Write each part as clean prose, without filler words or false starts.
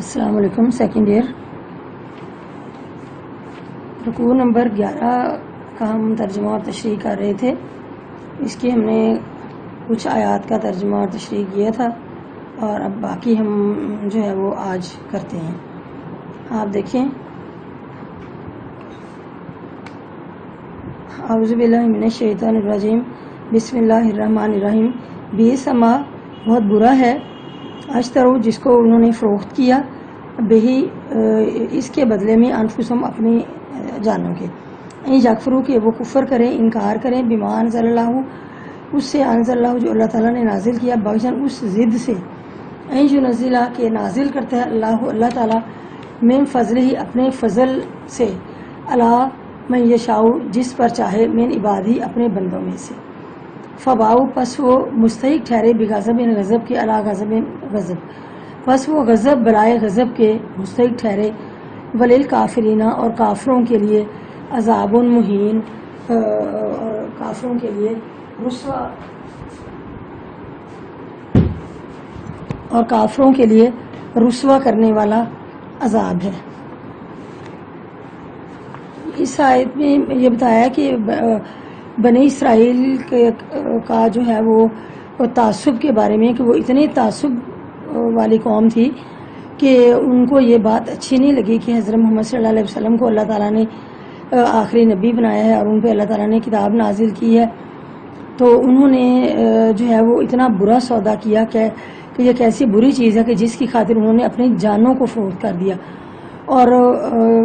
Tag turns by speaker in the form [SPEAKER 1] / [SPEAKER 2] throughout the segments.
[SPEAKER 1] السلام علیکم. Second year رکوع نمبر 11 کا ہم ترجمہ اور تشریح کر رہے تھے. اس کی ہم نے کچھ آیات کا ترجمہ اور تشریح کیا تھا اور اب باقی ہم جو ہے وہ آج کرتے ہیں. آپ دیکھیں. اعوذ باللہ من الشیطان الرجیم. بسم اللہ الرحمن الرحیم. بیس ما بہت برا ہے. اشترو جس کو انہوں نے فروخت کیا بہی اس کے بدلے میں انفسہم اپنی جانوں کے. یکفرو کہ وہ کفر کریں انکار کریں بما انزل اللہ اس سے انزل اللہ جو اللہ تعالیٰ نے نازل کیا بغضاً اس ضد سے. ینزلہ کہ نازل کرتا ہے اللہ تعالیٰ من فضل ہی اپنے فضل سے اللہ من یشاء جس پر چاہے من عبادی اپنے بندوں میں سے. فباؤ پس وہ مستحق ٹھہرے بغضب غضب کے علی غضب غضب پس وہ غضب برائے غضب کے مستحق ٹھہرے. وللکافرین اور کافروں کے لیے عذاب مہین اور کافروں کے لیے رسوا اور کافروں کے لیے رسوا کرنے والا عذاب ہے. اس آیت میں یہ بتایا کہ بنی اسرائیل کا جو ہے وہ تعصب کے بارے میں کہ وہ اتنے تعصب والی قوم تھی کہ ان کو یہ بات اچھی نہیں لگی کہ حضرت محمد صلی اللہ علیہ وسلم کو اللہ تعالیٰ نے آخری نبی بنایا ہے اور ان پہ اللہ تعالیٰ نے کتاب نازل کی ہے. تو انہوں نے جو ہے وہ اتنا برا سودا کیا کہ یہ کیسی بری چیز ہے کہ جس کی خاطر انہوں نے اپنی جانوں کو فروخت کر دیا اور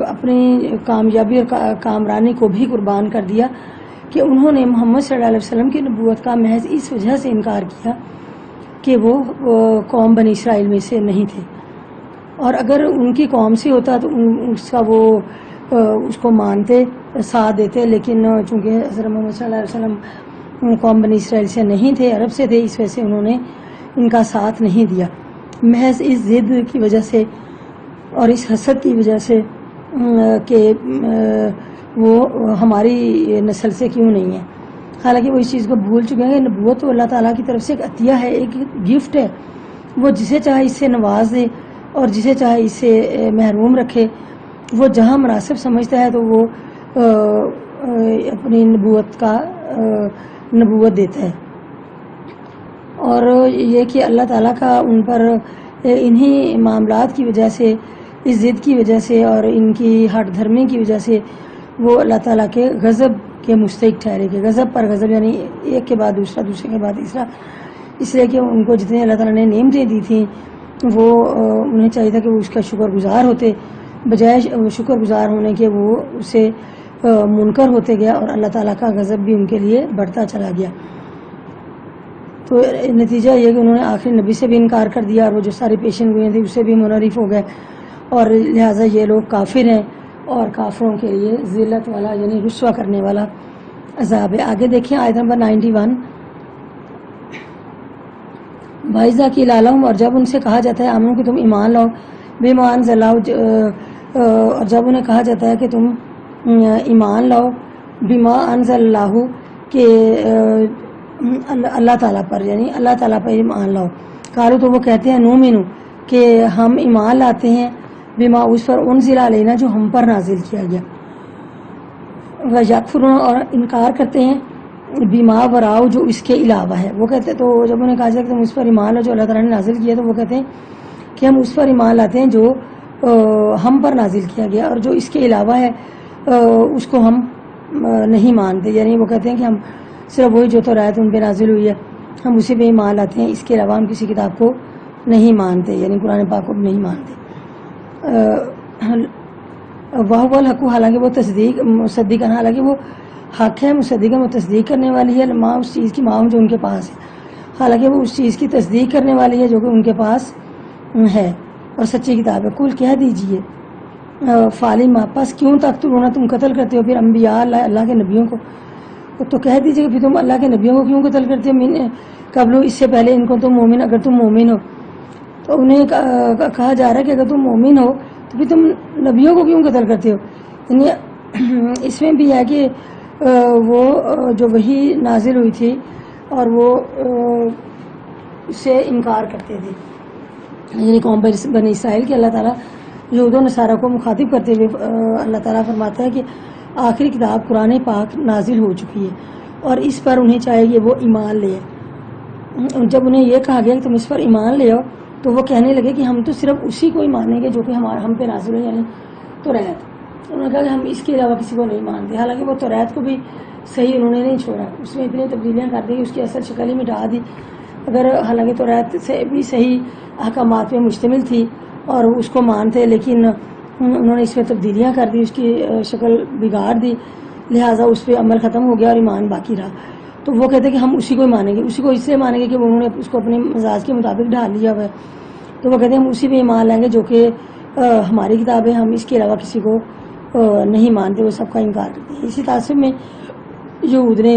[SPEAKER 1] اپنی کامیابی اور کامرانی کو بھی قربان کر دیا کہ انہوں نے محمد صلی اللہ علیہ وسلم کی نبوت کا محض اس وجہ سے انکار کیا کہ وہ قوم بنی اسرائیل میں سے نہیں تھے. اور اگر ان کی قوم سے ہوتا تو اس کا وہ اس کو مانتے ساتھ دیتے، لیکن چونکہ حضرت محمد صلی اللہ علیہ وسلم قوم بنی اسرائیل سے نہیں تھے، عرب سے تھے، اس وجہ سے انہوں نے ان کا ساتھ نہیں دیا. محض اس ضد کی وجہ سے اور اس حسد کی وجہ سے کہ وہ ہماری نسل سے کیوں نہیں ہے. حالانکہ وہ اس چیز کو بھول چکے ہیں کہ نبوت تو اللہ تعالیٰ کی طرف سے ایک عطیہ ہے، ایک گفٹ ہے. وہ جسے چاہے اس سے نواز دے اور جسے چاہے اس سے محروم رکھے. وہ جہاں مناسب سمجھتا ہے تو وہ اپنی نبوت دیتا ہے. اور یہ کہ اللہ تعالیٰ کا ان پر انہی معاملات کی وجہ سے، اس ضد کی وجہ سے اور ان کی ہٹ دھرمی کی وجہ سے وہ اللہ تعالیٰ کے غضب کے مستحق ٹھہرے. کہ غضب پر غضب یعنی ایک کے بعد دوسرا، دوسرے کے بعد تیسرا. اس لیے کہ ان کو جتنے اللہ تعالیٰ نے نعمتیں دی تھیں وہ انہیں چاہیے تھا کہ وہ اس کا شکر گزار ہوتے، بجائے شکر گزار ہونے کے وہ اسے منکر ہوتے گیا اور اللہ تعالیٰ کا غضب بھی ان کے لیے بڑھتا چلا گیا. تو نتیجہ یہ کہ انہوں نے آخری نبی سے بھی انکار کر دیا اور وہ جو ساری پیشن گوئیاں تھیں اس سے بھی منحرف ہو گئے اور لہٰذا یہ لوگ کافر ہیں اور کافروں کے لیے ذلت والا یعنی رسوا کرنے والا عذاب ہے. آگے دیکھیں آیت نمبر 91. وَإِذَا قِيلَ لَهُمْ اور جب ان سے کہا جاتا ہے آمنو کہ تم ایمان لاؤ بِمَا أَنزَلَ اللَّهُ اور جب انہیں کہا جاتا ہے کہ تم ایمان لاؤ بِمَا أَنزَلَ اللَّهُ کہ اللہ تعالیٰ پر یعنی اللہ تعالیٰ پر ایمان لاؤ. قالوا تو وہ کہتے ہیں نؤمن کہ ہم ایمان لاتے ہیں بما اس پر انزل علینا جو ہم پر نازل کیا گیا. وَيَكْفُرُونَ اور انکار کرتے ہیں بما وراء جو اس کے علاوہ ہے. وہ کہتے تو جب انہیں کہا جائے کہ تم اس پر ایمان لاؤ جو اللہ تعالیٰ نے نازل کیا تو وہ کہتے ہیں کہ ہم اس پر ایمان لاتے ہیں جو ہم پر نازل کیا گیا اور جو اس کے علاوہ ہے اس کو ہم نہیں مانتے. یعنی وہ کہتے ہیں کہ ہم صرف وہی جو تورات ان پہ نازل ہوئی ہے ہم اسی پہ ایمان لاتے ہیں، اس کے علاوہ ہم کسی کتاب کو نہیں مانتے یعنی قرآن پاک کو نہیں مانتے. وہ الحق حالانکہ وہ مصدق حالانکہ وہ حق ہے، مصدق وہ تصدیق کرنے والی ہے ماں اس چیز کی ماں جو ان کے پاس ہے. حالانکہ وہ اس چیز کی تصدیق کرنے والی ہے جو کہ ان کے پاس ہے اور سچی کتاب ہے. کل کہہ دیجئے فالما پس کیوں تک تم قتل کرتے ہو پھر انبیاء اللہ کے نبیوں کو. تو کہہ دیجئے کہ پھر تم اللہ کے نبیوں کو کیوں قتل کرتے ہو قبل اس سے پہلے ان کو تم مومن اگر تم مومن ہو. تو انہیں کہا جا رہا ہے کہ اگر تم مومن ہو تو پھر تم نبیوں کو کیوں قتل کرتے ہو. یعنی اس میں بھی ہے کہ وہ جو وحی نازل ہوئی تھی اور وہ اس سے انکار کرتے تھے یعنی قوم بنی اسرائیل کے اللہ تعالیٰ یہود و نصارہ کو مخاطب کرتے ہوئے اللہ تعالیٰ فرماتا ہے کہ آخری کتاب قرآن پاک نازل ہو چکی ہے اور اس پر انہیں چاہیے کہ وہ ایمان لے آئے۔ جب انہیں یہ کہا گیا کہ تم اس پر ایمان لے آؤ تو وہ کہنے لگے کہ ہم تو صرف اسی کو ہی مانیں گے جو کہ ہم پہ نازل ہے، یعنی توریت۔ انہوں نے کہا کہ ہم اس کے علاوہ کسی کو نہیں مانتے، حالانکہ وہ توریت کو بھی صحیح انہوں نے نہیں چھوڑا، اس میں اتنی تبدیلیاں کر دی کہ اس کی اصل شکل ہی مٹا دی۔ اگر حالانکہ توریت سے بھی صحیح احکامات پہ مشتمل تھی اور اس کو مانتے، لیکن انہوں نے اس میں تبدیلیاں کر دی، اس کی شکل بگاڑ دی، لہٰذا اس پہ عمل ختم ہو گیا اور ایمان باقی رہا۔ تو وہ کہتے ہیں کہ ہم اسی کو ہی مانیں گے، اسی کو اس لیے مانیں گے کہ انہوں نے اس کو اپنے مزاج کے مطابق ڈھال لیا ہوا ہے، تو وہ کہتے ہیں ہم اسی پہ ایمان لائیں گے جو کہ ہماری کتاب ہے، ہم اس کے علاوہ کسی کو نہیں مانتے، وہ سب کا انکار کرتے ہیں۔ اسی تعصب میں یہود نے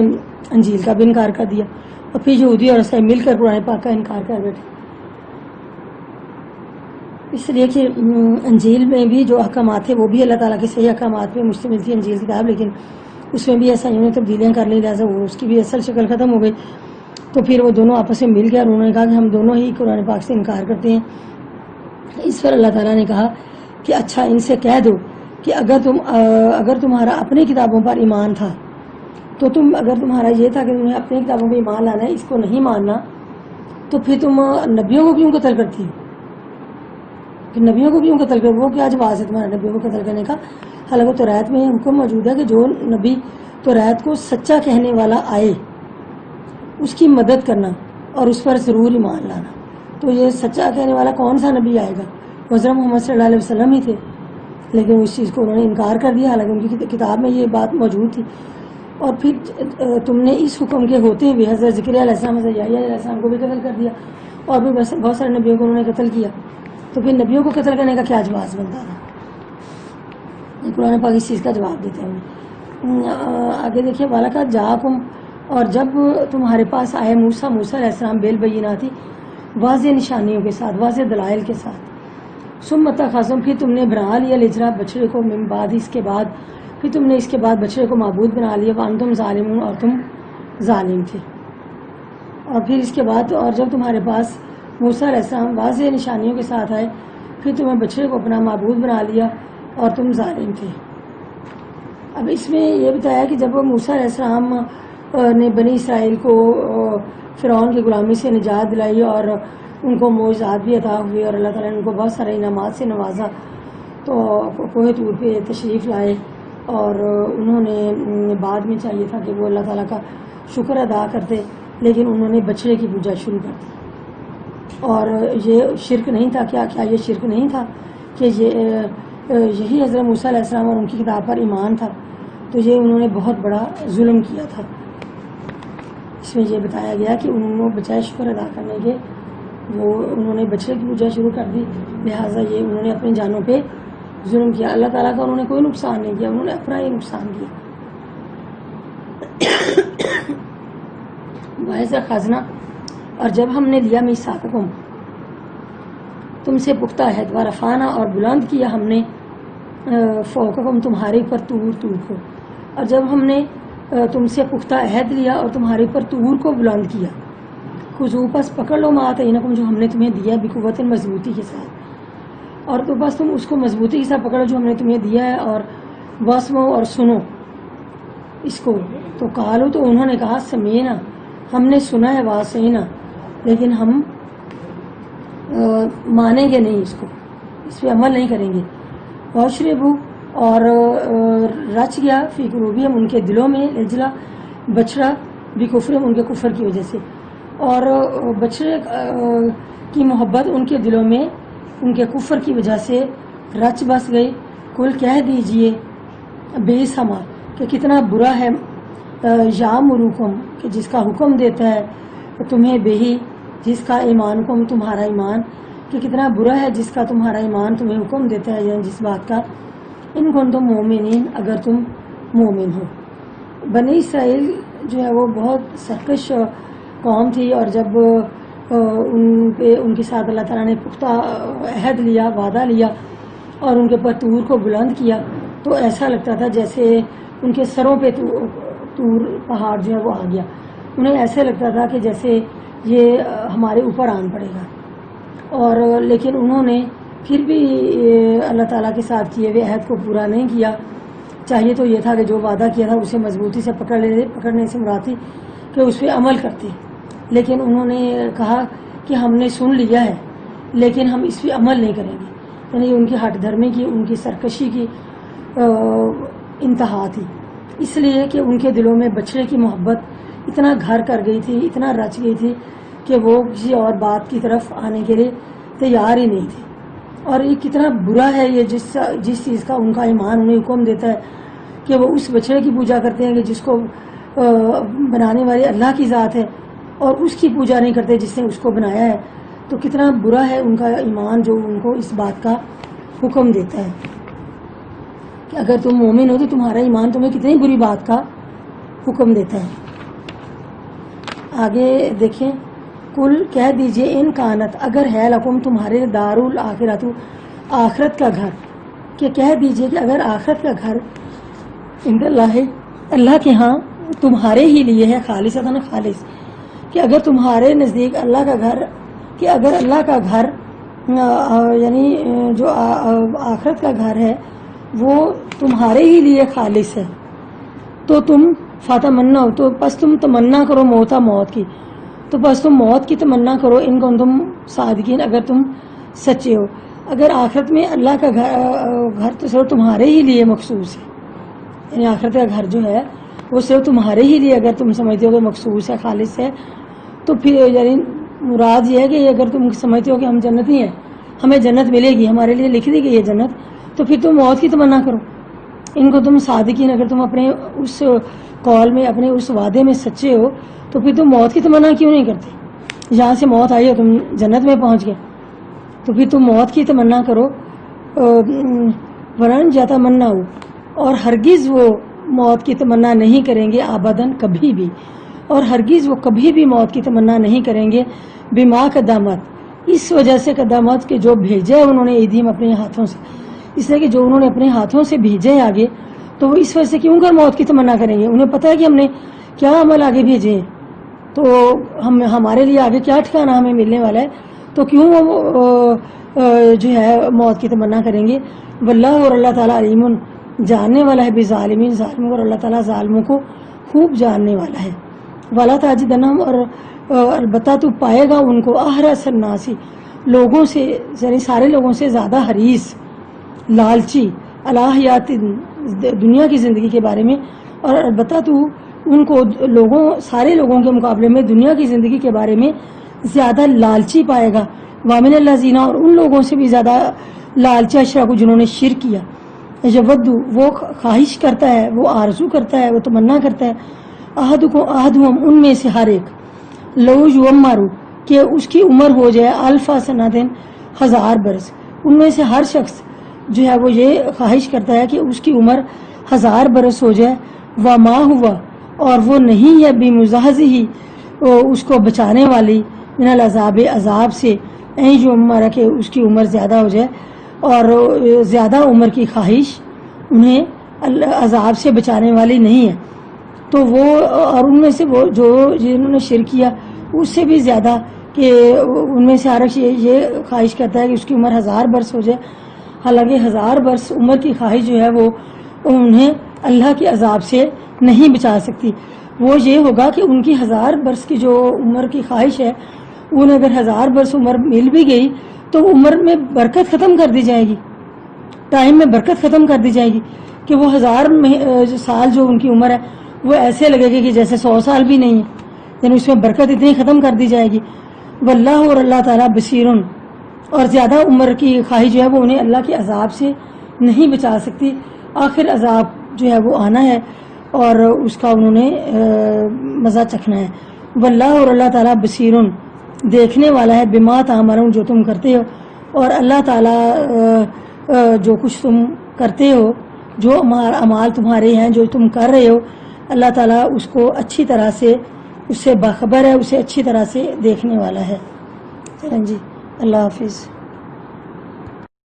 [SPEAKER 1] انجیل کا بھی انکار کر دیا اور پھر یہودی اور عیسائی مل کر قرآن پاک کا انکار کر بیٹھے، اس لیے کہ انجیل میں بھی جو احکامات تھے وہ بھی اللہ تعالیٰ کے صحیح احکامات پہ مشتمل تھی انجیل کتاب، لیکن اس میں بھی عیسائیوں نے تبدیلیاں کر لی، لہٰذا وہ اس کی بھی اصل شکل ختم ہو گئی۔ تو پھر وہ دونوں آپس میں مل گئے اور انہوں نے کہا کہ ہم دونوں ہی قرآن پاک سے انکار کرتے ہیں۔ اس پر اللہ تعالیٰ نے کہا کہ اچھا ان سے کہہ دو کہ اگر تمہارا اپنی کتابوں پر ایمان تھا تو اگر تمہارا یہ تھا کہ تمہیں اپنی کتابوں پہ ایمان لانا ہے، اس کو نہیں ماننا، تو پھر تم نبیوں کو کیوں قتل کرتی ہو؟ کہ نبیوں کو کیوں قتل کر، وہ کیا جواز ہے تمہارا نبیوں کو قتل کرنے کا؟ حالانکہ توریت میں حکم موجود ہے کہ جو نبی توریت کو سچا کہنے والا آئے اس کی مدد کرنا اور اس پر ضرور ایمان لانا۔ تو یہ سچا کہنے والا کون سا نبی آئے گا؟ حضرت محمد صلی اللہ علیہ وسلم ہی تھے، لیکن اس چیز کو انہوں نے انکار کر دیا، حالانکہ ان کی کتاب میں یہ بات موجود تھی۔ اور پھر تم نے اس حکم کے ہوتے ہوئے حضرت زکریا علیہ السلام، حضرت یحییٰ علیہ السلام کو بھی قتل کر دیا اور بھی بہت سارے نبیوں کو انہوں نے قتل کیا، تو پھر نبیوں کو قتل کرنے کا کیا جواز بنتا تھا؟ قرآن پاک اس چیز کا جواب دیتے ہیں۔ آگے دیکھیے، وَلَقَدْ جَاءَكُمْ، اور جب تمہارے پاس آئے موسیٰ علیہ السلام بالبینات، واضح نشانیوں کے ساتھ، واضح دلائل کے ساتھ، ثم اتخذتم، پھر تم نے بنا لیا العجل، بچڑے کو، من بعد، اس کے بعد، پھر تم نے اس کے بعد بچڑے کو معبود بنا لیا، وانتم ظالمون، اور تم ظالم تھے۔ اور پھر اس کے بعد، اور جب تمہارے پاس موسیٰ علیہ السلام واضح نشانیوں کے ساتھ آئے، پھر تمہیں بچڑے کو اپنا معبود بنا لیا اور تم ظالم تھے۔ اب اس میں یہ بتایا کہ جب موسیٰ علیہ السلام نے بنی اسرائیل کو فرعون کی غلامی سے نجات دلائی اور ان کو معجزات بھی عطا ہوئے اور اللہ تعالیٰ نے ان کو بہت سارے انعامات سے نوازا، تو کوہ طور پہ تشریف لائے اور انہوں نے بعد میں چاہیے تھا کہ وہ اللہ تعالیٰ کا شکر ادا کرتے، لیکن انہوں نے بچڑے کی پوجا شروع کر دی۔ اور یہ شرک نہیں تھا، کیا یہ شرک نہیں تھا کہ یہی حضرت موسیٰ علیہ السلام اور ان کی کتاب پر ایمان تھا؟ تو یہ انہوں نے بہت بڑا ظلم کیا تھا۔ اس میں یہ بتایا گیا کہ انہوں نے بجائے شکر ادا کرنے کے وہ انہوں نے بچڑے کی پوجا شروع کر دی، لہٰذا یہ انہوں نے اپنی جانوں پہ ظلم کیا۔ اللہ تعالیٰ کا انہوں نے کوئی نقصان نہیں کیا، انہوں نے اپنا ہی نقصان کیا۔ وَإِذْ أَخَذْنَا، اور جب ہم نے لیا میثاقکم، تم سے پختہ عہد، ورفعنا، اور بلند کیا ہم نے فوقکم، تمہارے اوپر طور کو، اور جب ہم نے تم سے پختہ عہد لیا اور تمہارے اوپر طور کو بلند کیا، خذوا، پس پکڑ لو ما آتیناکم، جو ہم نے تمہیں دیا، بقوت، مضبوطی کے ساتھ، اور تو بس تم اس کو مضبوطی کے ساتھ پکڑو جو ہم نے تمہیں دیا ہے، اور واسمعوا، اور سنو اس کو۔ تو قالوا، تو انہوں نے کہا، سمعنا، ہم نے سنا ہے، وعصینا، لیکن ہم مانیں گے نہیں اس کو، اس پہ عمل نہیں کریں گے۔ واشربوا، اور رچ گیا فی قلوبہم، ان کے دلوں میں، العجل، بچڑا، بکفرہم، ان کے کفر کی وجہ سے، اور بچڑے کی محبت ان کے دلوں میں ان کے کفر کی وجہ سے رچ بس گئی۔ کل، کہہ دیجئے، بئس ما، کہ کتنا برا ہے، یامرکم، کہ جس کا حکم دیتا ہے تمہیں، بہی، جس کا ایمانکم، تمہارا ایمان، کہ کتنا برا ہے جس کا تمہارا ایمان تمہیں حکم دیتا ہے، یعنی جس بات کا، ان کنتم مومنین، اگر تم مومن ہو۔ بنی اسرائیل جو ہے وہ بہت سرکش قوم تھی، اور جب ان کے ساتھ اللہ تعالیٰ نے پختہ عہد لیا، وعدہ لیا، اور ان کے اوپر طور کو بلند کیا، تو ایسا لگتا تھا جیسے ان کے سروں پہ طور پہاڑ جو ہے وہ آ گیا، انہیں ایسے لگتا تھا کہ جیسے یہ ہمارے اوپر آن پڑے گا۔ اور لیکن انہوں نے پھر بھی اللہ تعالیٰ کے ساتھ کیے ہوئے عہد کو پورا نہیں کیا. چاہیے تو یہ تھا کہ جو وعدہ کیا تھا اسے مضبوطی سے پکڑنے سے مراد تھی کہ اس پہ عمل کرتے, لیکن انہوں نے کہا کہ ہم نے سن لیا ہے لیکن ہم اس پہ عمل نہیں کریں گے. یعنی ان کی ہٹ دھرمی کی, ان کی سرکشی کی انتہا تھی, اس لیے کہ ان کے دلوں میں بچڑے کی محبت اتنا گھر کر گئی تھی, اتنا رچ گئی تھی کہ وہ کسی اور بات کی طرف آنے کے لیے تیار ہی نہیں تھی. اور یہ کتنا برا ہے یہ جس چیز کا ان کا ایمان انہیں حکم دیتا ہے کہ وہ اس بچڑے کی پوجا کرتے ہیں کہ جس کو بنانے والے اللہ کی ذات ہے, اور اس کی پوجا نہیں کرتے جس نے اس کو بنایا ہے. تو کتنا برا ہے ان کا ایمان جو ان کو اس بات کا حکم دیتا ہے کہ اگر تم مومن ہو تو تمہارا ایمان تمہیں کتنی بری بات کا حکم دیتا ہے. آگے دیکھیں, کل کہہ دیجئے ان کانت, اگر ہے لکم تمہارے دارالآخرۃ, آخرت کا گھر, کہ کہہ دیجئے کہ اگر آخرت کا گھر عند اللہ, اللہ کے ہاں تمہارے ہی لیے ہے, خالصتاً خالص, کہ اگر تمہارے نزدیک اللہ کا گھر, کہ اگر اللہ کا گھر یعنی جو آخرت کا گھر ہے وہ تمہارے ہی لیے خالص ہے, تو تم فتمنا, تو بس تم تمنا کرو موت کی, تو بس تم موت کی تمنا کرو ان کو تم صادقین, اگر تم سچے ہو. اگر آخرت میں اللہ کا گھر تو صرف تمہارے ہی لیے مخصوص ہے, یعنی آخرت کا گھر جو ہے وہ صرف تمہارے ہی لیے اگر تم سمجھتے ہو کہ مخصوص ہے, خالص ہے, تو پھر یعنی مراد یہ ہے کہ اگر تم سمجھتے ہو کہ ہم جنتی ہیں, ہمیں جنت ملے گی, ہمارے لیے لکھ دی گئی ہے جنت, تو پھر تم موت کی تمنا کرو ان کو تم صادقین, اگر تم اپنے اس قول میں, اپنے اس وعدے میں سچے ہو تو پھر تم موت کی تمنا کیوں نہیں کرتے؟ جہاں سے موت آئی ہو تم جنت میں پہنچ گئے, تو پھر تم موت کی تمنا کرو. ورن جاتا منا ہو, اور ہرگز وہ موت کی تمنا نہیں کریں گے, آبادن کبھی بھی, اور ہرگز وہ کبھی بھی موت کی تمنا نہیں کریں گے, بما قدامت, اس وجہ سے قدامت کہ جو بھیجا ہے انہوں نے ایدیم اپنے ہاتھوں سے, اس لیے کہ جو انہوں نے اپنے ہاتھوں سے بھیجے ہیں آگے, تو وہ اس وجہ سے کیوں کر موت کی تمنا کریں گے؟ انہیں پتہ ہے کہ ہم نے کیا عمل آگے بھیجے ہیں, تو ہمارے لیے آگے کیا ٹھکانہ ہمیں ملنے والا ہے, تو کیوں وہ جو ہے موت کی تمنا کریں گے. واللہ, اور اللہ تعالیٰ علیم, جاننے والا ہے بظالمین, ظالموں, اور اللہ تعالیٰ ظالموں کو خوب جاننے والا ہے. والا تاجدنہم, اور البتہ تو پائے گا ان کو, احرص الناس, لوگوں سے یعنی سارے لوگوں سے زیادہ حریص, لالچی, علی حیات, دنیا کی زندگی کے بارے میں, اور البتہ تو ان کو سارے لوگوں کے مقابلے میں دنیا کی زندگی کے بارے میں زیادہ لالچی پائے گا. وامن الذین, اور ان لوگوں سے بھی زیادہ لالچی, اشرکوا, جنہوں نے شرک کیا. یود, وہ خواہش کرتا ہے, وہ آرزو کرتا ہے, وہ تمنا کرتا ہے, احدہم, ان میں سے ہر ایک, لو یعمر, کہ اس کی عمر ہو جائے, الف سنۃ, 1000 برس. ان میں سے ہر شخص جو ہے وہ یہ خواہش کرتا ہے کہ اس کی عمر 1000 برس ہو جائے. وما ہوا, اور وہ نہیں ہے بمزحزحہ, اس کو بچانے والی, من العذاب, عذاب سے, جو عمر کہ اس کی عمر زیادہ ہو جائے, اور زیادہ عمر کی خواہش انہیں عذاب سے بچانے والی نہیں ہے. تو وہ, اور ان میں سے وہ جو جنہوں نے شرک کیا اس سے بھی زیادہ, کہ ان میں سے ہر ایک یہ خواہش کرتا ہے کہ اس کی عمر 1000 برس ہو جائے, حالانکہ 1000 برس عمر کی خواہش جو ہے وہ انہیں اللہ کے عذاب سے نہیں بچا سکتی. وہ یہ ہوگا کہ ان کی 1000 برس کی جو عمر کی خواہش ہے, انہیں اگر 1000 برس عمر مل بھی گئی تو عمر میں برکت ختم کر دی جائے گی, ٹائم میں برکت ختم کر دی جائے گی, کہ وہ 1000 سال جو ان کی عمر ہے وہ ایسے لگے گی کہ جیسے 100 سال بھی نہیں ہے, یعنی اس میں برکت اتنی ختم کر دی جائے گی. واللہ, اور اللہ تعالیٰ بصیرن, اور زیادہ عمر کی خواہش جو ہے وہ انہیں اللہ کے عذاب سے نہیں بچا سکتی. آخر عذاب جو ہے وہ آنا ہے اور اس کا انہوں نے مزہ چکھنا ہے. واللہ, اور اللہ تعالیٰ بصیرن, دیکھنے والا ہے, بما تعملون, جو تم کرتے ہو, اور اللہ تعالیٰ جو کچھ تم کرتے ہو, جو اعمال تمہارے ہیں جو تم کر رہے ہو, اللہ تعالیٰ اس کو اچھی طرح سے, اس سے باخبر ہے, اسے اچھی طرح سے دیکھنے والا ہے. چلیں جی, اللہ حافظ.